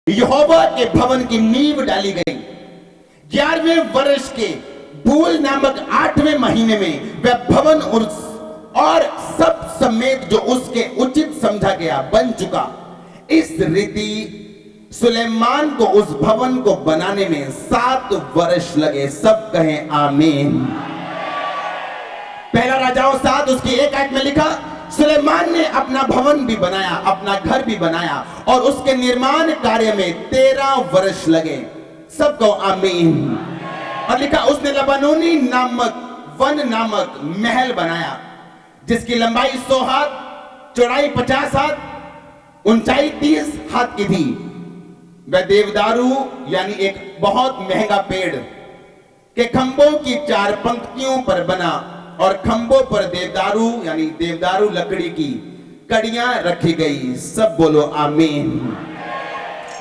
यहोवा के भवन की नींव डाली गई। 11वें वर्ष के बूल नामक 8वें महीने में वह भवन और सब समेत जो उसके उचित समझा गया बन चुका। इस रीति सुलेमान को उस भवन को बनाने में 7 वर्ष लगे। सब कहें आमीन। पहला राजाओं 7 उसकी 1 आयत में लिखा, सुलेमान ने अपना भवन भी बनाया, अपना घर भी बनाया और उसके निर्माण कार्य में 13 वर्ष लगे। सबको आमीन। और लिखा उसने लबानोनी नामक वन नामक महल बनाया जिसकी लंबाई 100 हाथ, चौड़ाई 50 हाथ, ऊंचाई 30 हाथ की थी। वह देवदारू यानी एक बहुत महंगा पेड़ के खंभों की 4 पंक्तियों पर बना और खंभों पर देवदारू यानी देवदारू लकड़ी की कड़ियां रखी गई। सब बोलो आमीन।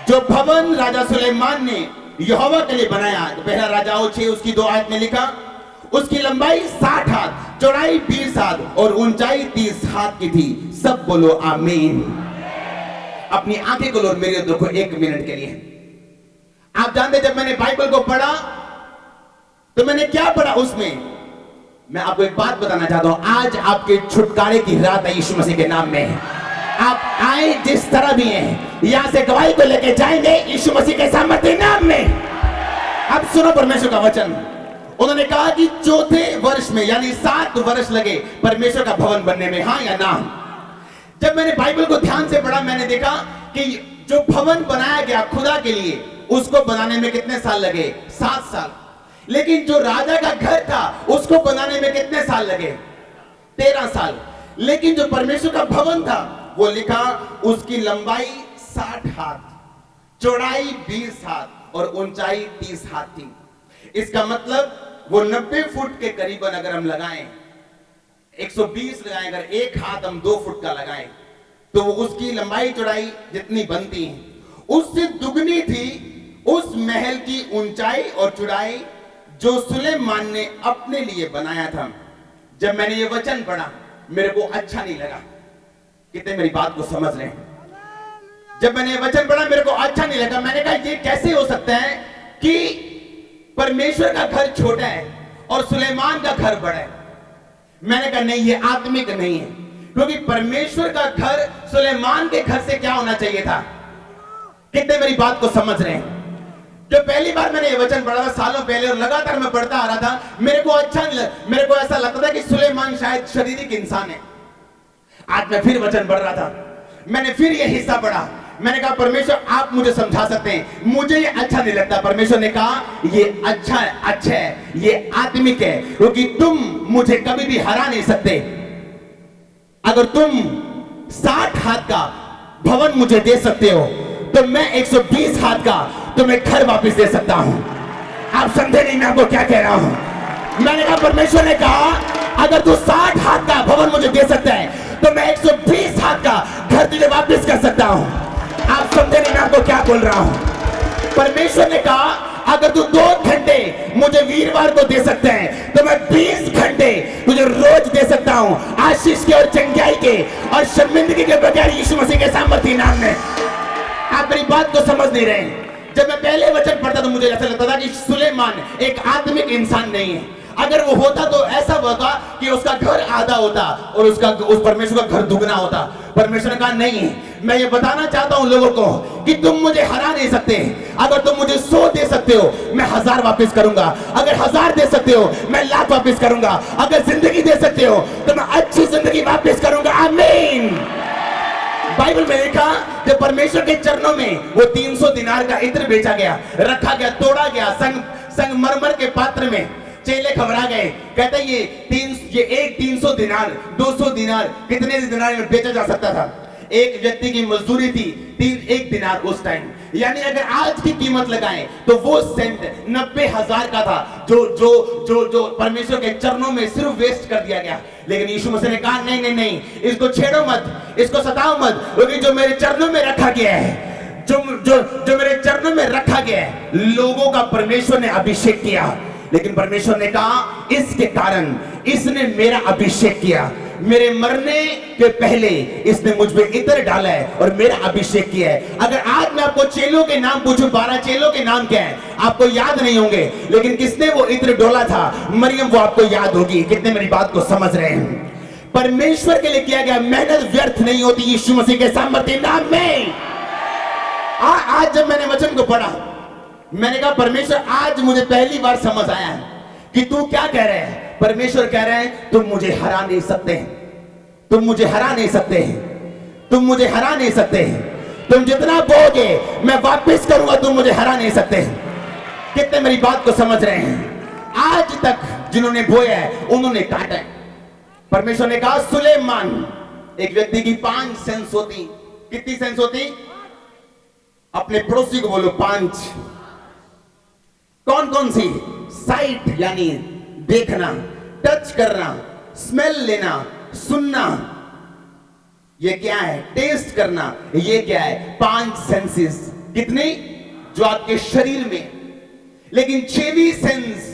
जो भवन राजा सुलेमान ने यहोवा के लिए बनाया, तो पहला राजाओं 6 उसकी 2 आयत में लिखा, उसकी लंबाई 60 हाथ, चौड़ाई 20 हाथ और ऊंचाई 30 हाथ की थी। सब बोलो आमीन। अपनी आंखें खोलो और मेरे देखो 1 मिनट के लिए। आप जानते जब मैंने बाइबल को पढ़ा तो मैंने क्या पढ़ा उसमें? मैं आपको एक बात बताना चाहता हूं। आज आपके छुटकारे की रात है यीशु मसीह के नाम में। आप आए जिस तरह भी हैं, यहां से गवाही को लेके जाएंगे यीशु मसीह के सामर्थ्य नाम में। अब सुनो परमेश्वर का वचन। उन्होंने कहा कि 4थे वर्ष में यानी 7 वर्ष लगे परमेश्वर का भवन बनने में। हाँ या ना? जब मैंने बाइबल को ध्यान से पढ़ा मैंने देखा कि जो भवन बनाया गया खुदा के लिए, उसको बनाने में कितने साल लगे? 7 साल। लेकिन जो राजा का घर था उसको बनाने में कितने साल लगे? 13 साल। लेकिन जो परमेश्वर का भवन था वो लिखा उसकी लंबाई 60 हाथ, चौड़ाई 20 हाथ और ऊंचाई 30 हाथ थी। इसका मतलब वो 90 फुट के करीबन अगर हम लगाएं, 120 लगाएं, अगर 1 हाथ हम 2 फुट का लगाएं तो उसकी लंबाई चौड़ाई जितनी बनती है उससे दुगनी थी उस महल की ऊंचाई और चौड़ाई जो सुलेमान ने अपने लिए बनाया था। जब मैंने ये वचन पढ़ा मेरे को अच्छा नहीं लगा। कितने मेरी बात को समझ रहे हैं? जब मैंने ये वचन पढ़ा मेरे को अच्छा नहीं लगा। मैंने कहा ये कैसे हो सकता है कि परमेश्वर का घर छोटा है और सुलेमान का घर बड़ा है? मैंने कहा नहीं, ये आत्मिक नहीं है, क्योंकि परमेश्वर का घर सुलेमान के घर से क्या होना चाहिए था? कितने मेरी बात को समझ रहे हैं? जब पहली बार मैंने ये वचन पढ़ा था सालों पहले और लगातार मैं पढ़ता आ रहा था, मेरे को अच्छा नहीं लगा। मेरे को ऐसा लगता था कि सुलेमान शायद शारीरिक इंसान है। आज मैं फिर वचन पढ़ रहा था, मैंने फिर ये हिस्सा पढ़ा। मैंने कहा परमेश्वर आप मुझे समझा सकते हैं, मुझे ये अच्छा नहीं लगता। परमेश्वर ने कहा ये अच्छा है, ये आत्मिक है, क्योंकि तुम मुझे कभी भी हरा नहीं सकते। अगर तुम 60 हाथ का भवन मुझे दे सकते हो तो मैं 120 हाथ का तुम्हें घर वापस दे सकता हूं। आप समझे नहीं मैं आपको क्या कह रहा हूं? मैंने कहा परमेश्वर ने कहा अगर तू 60 हाथ का भवन मुझे दे सकता है तो मैं 120 हाथ का घर तुझे वापस कर सकता हूं। आप समझे नहीं मैं आपको क्या बोल रहा हूं? परमेश्वर ने कहा अगर तू 2 घंटे मुझे वीरवार को दे सकता है तो मैं 20 घंटे तुझे रोज दे सकता हूं, आशीष के और चंगाई के और शर्मिंदगी के बगैर यीशु मसीह के सामर्थ्य नाम में। आप मेरी बात को समझ नहीं रहे। जब मैं पहले वचन पढ़ता तो मुझे ऐसा लगता था कि सुलेमान एक आत्मिक इंसान नहीं है। अगर वो होता तो ऐसा होता कि उसका घर आधा होता और उस परमेश्वर का घर दुगना होता। परमेश्वर ने कहा नहीं, मैं ये बताना चाहता हूं लोगों को कि तुम मुझे हरा नहीं सकते। अगर तुम मुझे 100 दे सकते हो मैं 1000 वापस करूंगा। अगर 1000 दे सकते हो मैं लाख वापस करूंगा। अगर जिंदगी दे सकते हो तो मैं अच्छी जिंदगी वापस करूंगा। आमीन। बाइबल में लिखा जब परमेश्वर के चरणों में वो 300 दिनार का इत्र बेचा गया, रखा गया, तोड़ा गया संगमरमर के पात्र में, चेले घबरा गए। कहते ये एक 300 दिनार 200 दिनार कितने दिनार में बेचा जा सकता था? एक व्यक्ति की मजदूरी थी 1 दिनार उस टाइम। यानी अगर आज की कीमत लगाएं तो वो सेंट 90,000 का था जो परमेश्वर के चरणों में सिर्फ वेस्ट कर दिया गया। लेकिन यीशु मसीह ने कहा नहीं नहीं नहीं, इसको छेड़ो मत, इसको सताओ मत, क्योंकि जो मेरे चरणों में रखा गया है, जो मेरे चरणों में रखा गया है, लोगों का परमेश्वर ने अभिषेक किया। लेकिन परमेश्वर ने कहा इसके कारण इसने मेरा अभिषेक किया, मेरे मरने के पहले इसने मुझ पे इत्र डाला है और मेरा अभिषेक किया है। अगर आज मैं आपको चेलों के नाम पूछूं, 12 चेलों के नाम क्या है, आपको याद नहीं होंगे, लेकिन किसने वो इत्र डोला था? मरियम, वो आपको याद होगी। कितने मेरी बात को समझ रहे हैं? परमेश्वर के लिए किया गया मेहनत व्यर्थ नहीं होती यीशु मसीह के सामर्थ्य नाम में। आज जब मैंने वचन को पढ़ा, मैंने कहा परमेश्वर, आज मुझे पहली बार समझ आया है कि तू क्या कह रहे हैं। परमेश्वर कह रहे हैं तुम मुझे हरा नहीं सकते, तुम मुझे हरा नहीं सकते, तुम मुझे हरा नहीं सकते, तुम जितना बोगे मैं वापस करूंगा, तुम मुझे हरा नहीं सकते। कितने मेरी बात को समझ रहे हैं? आज तक जिन्होंने बोया है उन्होंने काटा है। परमेश्वर ने कहा सुलेमान, एक व्यक्ति की 5 सेंस होती। कितनी सेंस होती? अपने पड़ोसी को बोलो 5। कौन कौन सी? साइट यानी देखना, टच करना, स्मेल लेना, सुनना, ये क्या है? टेस्ट करना, ये क्या है? 5 सेंसेस। कितने? जो आपके शरीर में। लेकिन 6वीं सेंस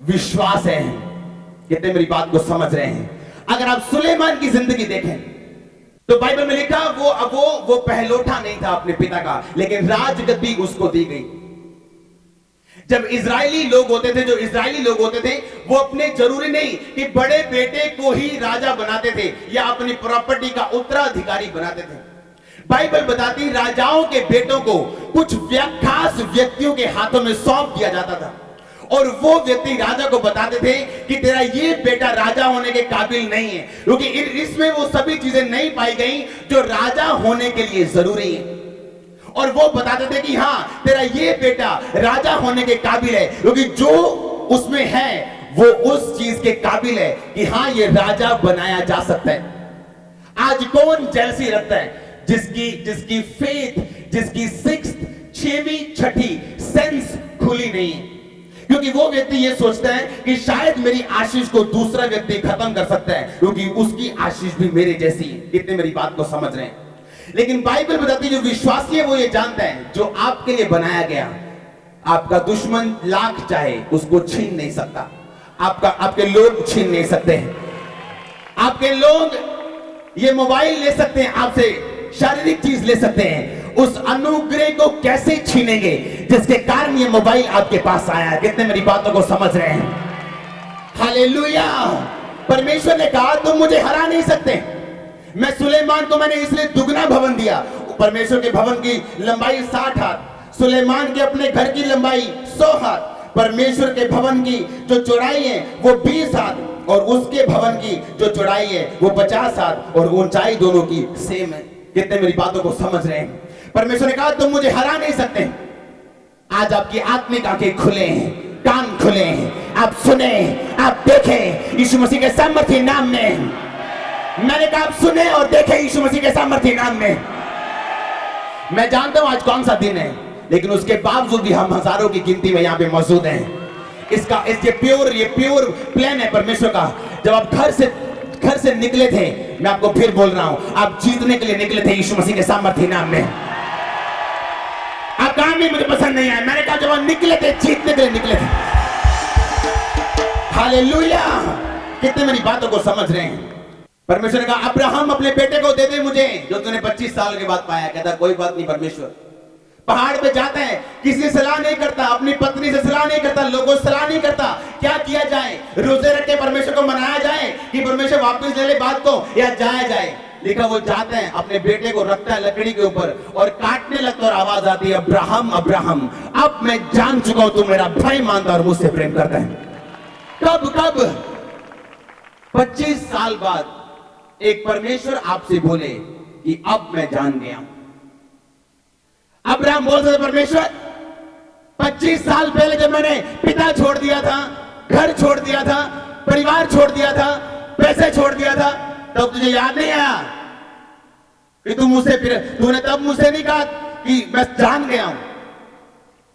विश्वास है। कितने मेरी बात को समझ रहे हैं? अगर आप सुलेमान की जिंदगी देखें तो बाइबल में लिखा वो पहलोठा नहीं था अपने पिता का, लेकिन राजगद्दी उसको दी गई। जब इजरायली लोग होते थे, जो इजरायली लोग होते थे, वो अपने जरूरी नहीं कि बड़े बेटे को ही राजा बनाते थे या अपनी प्रॉपर्टी का उत्तराधिकारी बनाते थे। बाइबल बताती राजाओं के बेटों को कुछ खास व्यक्तियों के हाथों में सौंप दिया जाता था और वो व्यक्ति राजा को बताते थे कि तेरा ये बेटा राजा होने के काबिल नहीं है, क्योंकि इसमें वो सभी चीजें नहीं पाई गई जो राजा होने के लिए जरूरी है। और वो बताते थे कि हाँ, तेरा ये बेटा राजा होने के काबिल है, क्योंकि जो उसमें है वो उस चीज के काबिल है कि हाँ, ये राजा बनाया जा सकता है। आज कौन जेलसी रखता है? जिसकी फेथ, जिसकी 6वीं 6ठी सेंस खुली नहीं है, क्योंकि वो व्यक्ति ये सोचता है कि शायद मेरी आशीष को दूसरा व्यक्ति खत्म कर सकता है, क्योंकि उसकी आशीष भी मेरे जैसी है। कितने मेरी बात को समझ रहे हैं? लेकिन बाइबल बताती है जो विश्वासी है वो ये जानता है, जो आपके लिए बनाया गया, आपका दुश्मन लाख चाहे उसको छीन नहीं सकता। आपके लोग छीन नहीं सकते हैं। आपके लोग ये मोबाइल ले सकते हैं, आपसे शारीरिक चीज ले सकते हैं, उस अनुग्रह को कैसे छीनेंगे जिसके कारण ये मोबाइल आपके पास आया है? कितने मेरी बातों को समझ रहे हैं? हालेलुया। परमेश्वर ने कहा तुम मुझे हरा नहीं सकते। मैं सुलेमान को मैंने इसलिए दुगना भवन दिया। परमेश्वर के भवन की लंबाई 60 हाथ, सुलेमान के अपने घर की लंबाई 100 हाथ, परमेश्वर के भवन की जो चौड़ाई है वो 20 हाथ और उसके भवन की जो चौड़ाई है वो 50 हाथ और ऊंचाई दोनों की सेम है। कितने मेरी बातों को समझ रहे हैं? परमेश्वर ने कहा तुम मुझे हरा नहीं सकते। आज आपकी आत्मिक आंखें खुले हैं, कान खुले हैं, आप सुने, आप देखें यीशु मसीह के सामर्थ्य नाम में। मैंने कहा आप सुने और देखें यीशु मसीह के सामर्थ्य नाम में। मैं जानता हूं आज कौन सा दिन है, लेकिन उसके बावजूद भी हम हजारों की गिनती में यहाँ पे मौजूद हैं। ये प्योर प्लान है परमेश्वर का। जब आप घर से निकले थे, मैं आपको फिर बोल रहा हूं, आप जीतने के लिए निकले थे यीशु मसीह के सामर्थ्य नाम में। आप कहा मुझे पसंद नहीं आया, मैंने कहा जब आप निकले थे जीतने के लिए निकले थे। हालेलुया। कितने मेरी बातों को समझ रहे हैं? परमेश्वर ने कहा अब्राहम अपने बेटे को दे दे मुझे, जो तूने 25 साल के बाद पाया। कहता कोई बात नहीं परमेश्वर। पहाड़ पे जाता है, किसी से सलाह नहीं करता, अपनी पत्नी से सलाह नहीं करता, लोगों से सलाह नहीं करता, क्या किया जाए, रोजे रख के परमेश्वर को मनाया जाए कि परमेश्वर वापस ले ले बात को, या जाया जाए। लिखा वो जाता है, अपने बेटे को रखता है लकड़ी के ऊपर और काटने लगता और आवाज आती है अब्राहम अब्राहम, अब मैं जान चुका हूं तू मेरा भाई मानता और मुझसे प्रेम करता है। कब 25 साल बाद एक परमेश्वर आपसे बोले कि अब मैं जान गया हूं। अब्राहम बोलते थे परमेश्वर 25 साल पहले जब मैंने पिता छोड़ दिया था, घर छोड़ दिया था, परिवार छोड़ दिया था, पैसे छोड़ दिया था, तब तुझे याद नहीं आया कि तूने तब मुझसे नहीं कहा कि मैं जान गया हूं।